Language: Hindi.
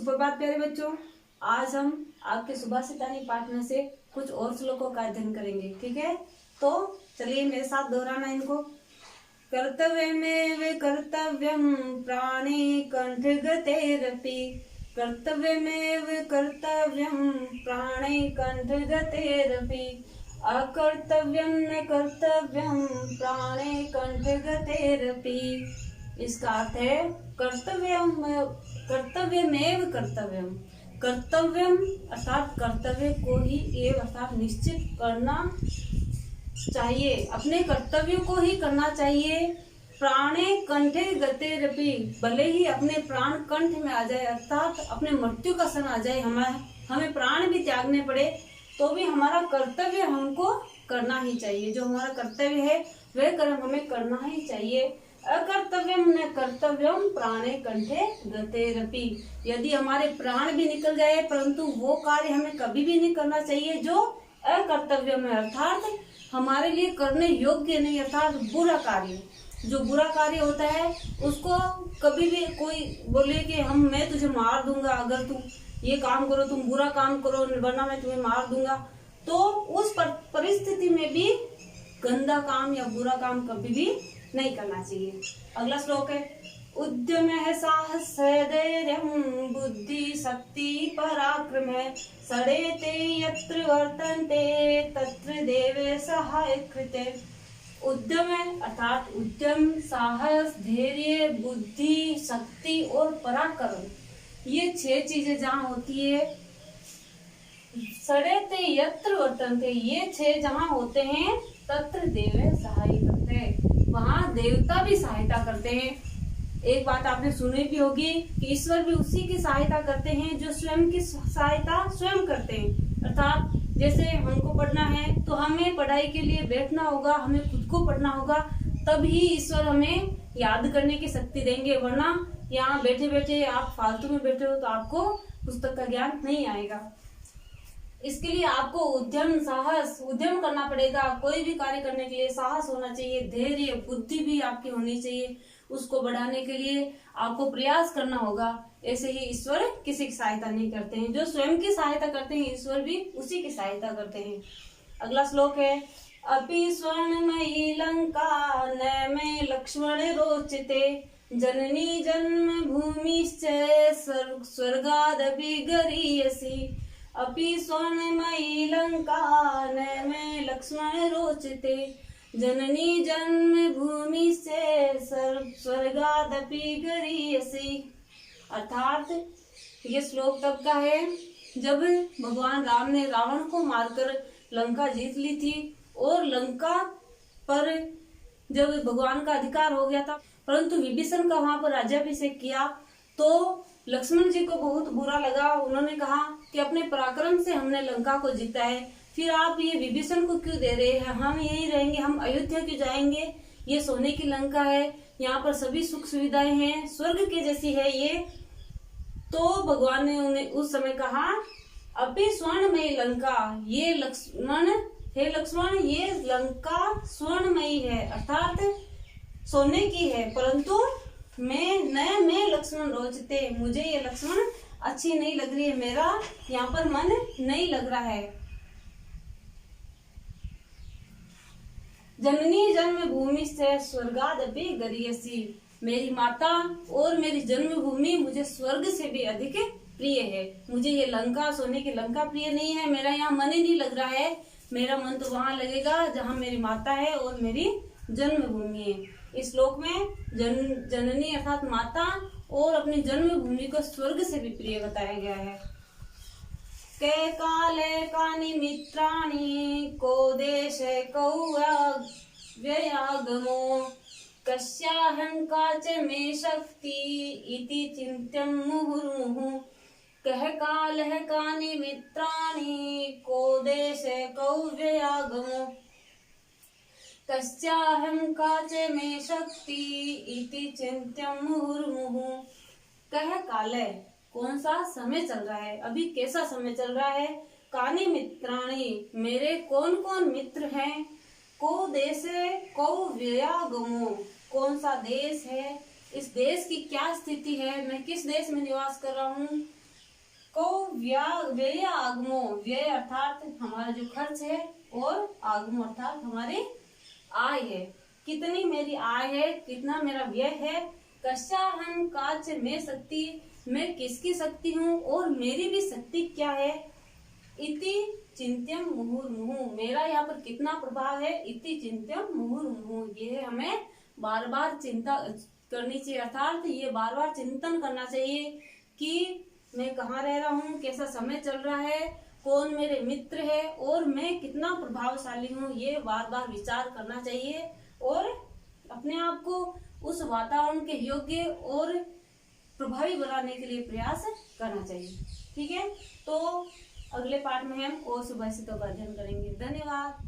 सुप्रभात प्यारे बच्चों। आज हम आपके सुभाषितानी पाठ में से कुछ और श्लोकों का अध्ययन करेंगे। ठीक है, तो चलिए मेरे साथ दोहराना इनको। कर्तव्यमेव कर्तव्यम प्राणे कंठगतेरपि, कर्तव्यमेव कर्तव्यम प्राणे कंठगतेरपि, अकर्तव्यम न कर्तव्यम प्राणे कंठगतेरपि। इसका अर्थ है कर्तव्यमेव कर्तव्यम, कर्तव्यम अर्थात कर्तव्य को ही एव अर्थात निश्चित करना चाहिए, अपने कर्तव्यों को ही करना चाहिए। प्राणे कंठे गतेरपि, भले ही अपने प्राण कंठ में आ जाए अर्थात अपने मृत्यु का क्षण आ जाए, हमें प्राण भी त्यागने पड़े तो भी हमारा कर्तव्य हमको करना ही चाहिए। जो हमारा कर्तव्य है वह कर्म हमें करना ही चाहिए। अकर्तव्यम न कर्तव्यम प्राणे कंठे गतेरपि, यदि हमारे प्राण भी निकल जाए परंतु वो कार्य हमें कभी भी नहीं करना चाहिए जो अकर्तव्यम है, अर्थात हमारे लिए करने योग्य नहीं, अर्थात बुरा कार्य। जो बुरा कार्य होता है उसको कभी भी कोई बोले कि मैं तुझे मार दूंगा अगर तुम ये काम करो, तुम बुरा काम करो वरना मैं तुम्हें मार दूंगा, तो उस परिस्थिति में भी गंदा काम या बुरा काम कभी भी नहीं करना चाहिए। अगला श्लोक है उद्यम है साहस धैर्यम बुद्धि शक्ति पराक्रम, सड़ेते यत्र वर्तन्ते तत्र देवे सहाय कृते। उद्यम है अर्थात उद्यम, साहस, धैर्य, बुद्धि, शक्ति और पराक्रम, ये 6 चीजें जहाँ होती है, सड़ेते यत्र वर्तन्ते, ये 6 जहाँ होते हैं तत्र देवे सहाय करते, वहाँ देवता भी सहायता करते हैं। एक बात आपने सुनी भी होगी कि ईश्वर भी उसी की सहायता करते हैं जो स्वयं की सहायता स्वयं करते हैं। अर्थात जैसे हमको पढ़ना है तो हमें पढ़ाई के लिए बैठना होगा, हमें खुद को पढ़ना होगा, तब ही ईश्वर हमें याद करने की शक्ति देंगे, वरना यहाँ बैठे बैठे आप फालतू में बैठे हो तो आपको पुस्तक का ज्ञान नहीं आएगा। इसके लिए आपको उद्यम करना पड़ेगा। कोई भी कार्य करने के लिए साहस होना चाहिए, धैर्य, बुद्धि भी आपकी होनी चाहिए। उसको बढ़ाने के लिए आपको प्रयास करना होगा। ऐसे ही ईश्वर किसी की सहायता नहीं करते हैं, जो स्वयं की सहायता करते हैं ईश्वर भी उसी की सहायता करते हैं। अगला श्लोक है अपि स्वर्णमयी लंका न मे लक्ष्मण रोचते, जननी जन्म भूमिश्च स्वर्गादपि गरीयसी। अपि स्वर्णमयी लंका न मे लक्ष्मण रोचते, जननी जन्म भूमि से स्वर्गादपि गरीयसी। अर्थात ये श्लोक तब का है जब भगवान राम ने रावण को मारकर लंका जीत ली थी और लंका पर जब भगवान का अधिकार हो गया था, परंतु विभीषण का वहां पर राज्याभिषेक किया तो लक्ष्मण जी को बहुत बुरा लगा। उन्होंने कहा कि अपने पराक्रम से हमने लंका को जीता है, फिर आप ये विभीषण को क्यों दे रहे हैं, हम यहीं रहेंगे, हम अयोध्या क्यों जाएंगे, ये सोने की लंका है, यहाँ पर सभी सुख सुविधाएं हैं, स्वर्ग के जैसी है ये। तो भगवान ने उन्हें उस समय कहा अपि स्वर्णमयी लंका, ये लक्ष्मण ये लंका स्वर्णमयी है अर्थात सोने की है, परंतु मैं लक्ष्मण रोचते, मुझे ये लक्ष्मण अच्छी नहीं लग रही है, मेरा यहाँ पर मन नहीं लग रहा है। जननी जन्म भूमि से स्वर्गादपि गरीयसी, मेरी माता और मेरी जन्मभूमि मुझे स्वर्ग से भी अधिक प्रिय है। मुझे ये लंका, सोने की लंका प्रिय नहीं है, मेरा यहाँ मन ही नहीं लग रहा है, मेरा मन तो वहां लगेगा जहाँ मेरी माता है और मेरी जन्मभूमि है। इस श्लोक में जननी अर्थात माता और अपनी जन्मभूमि को स्वर्ग से भी प्रिय बताया गया है। के काले कानि मित्राणि को देशे कौ व्ययागमो, कस्याहं च मे शक्ति इति चिन्त्यं मुहुर्मुहुः। कह कालः कानि मित्राणि को देशे कौ व्ययागमो, कस्याहं च मे शक्ति इति चिन्त्यं मुहुर्मुहुः। कह काले, कौन सा समय चल रहा है, अभी कैसा समय चल रहा है, कानि मित्राणि, मेरे कौन कौन मित्र हैं, को देशे कौ व्ययागमो, कौन सा देश है, इस देश की क्या स्थिति है, मैं किस देश में निवास कर रहा हूँ, को व्यय आगमो, व्यय अर्थात हमारा जो खर्च है, और आगमो अर्थात हमारी आय है, कितनी मेरी आय है, कितना मेरा व्यय है। कस्याहं काच में शक्ति, मैं किसकी शक्ति हूँ और मेरी भी शक्ति क्या है। इति चिंत्यम मुहुर्मुहुः, मेरा यहाँ पर कितना प्रभाव है। इति चिंत्यम मुहुर्मुहुः, ये हमें बार बार चिंता करनी चाहिए, अर्थात ये बार बार चिंतन करना चाहिए कि मैं कहाँ रह रहा हूँ, कैसा समय चल रहा है, कौन मेरे मित्र है और मैं कितना प्रभावशाली हूँ। ये बार बार विचार करना चाहिए और अपने आप को उस वातावरण के योग्य और प्रभावी बनाने के लिए प्रयास करना चाहिए। ठीक है, तो अगले पाठ में हम और सुभाषितों का अध्ययन करेंगे। धन्यवाद।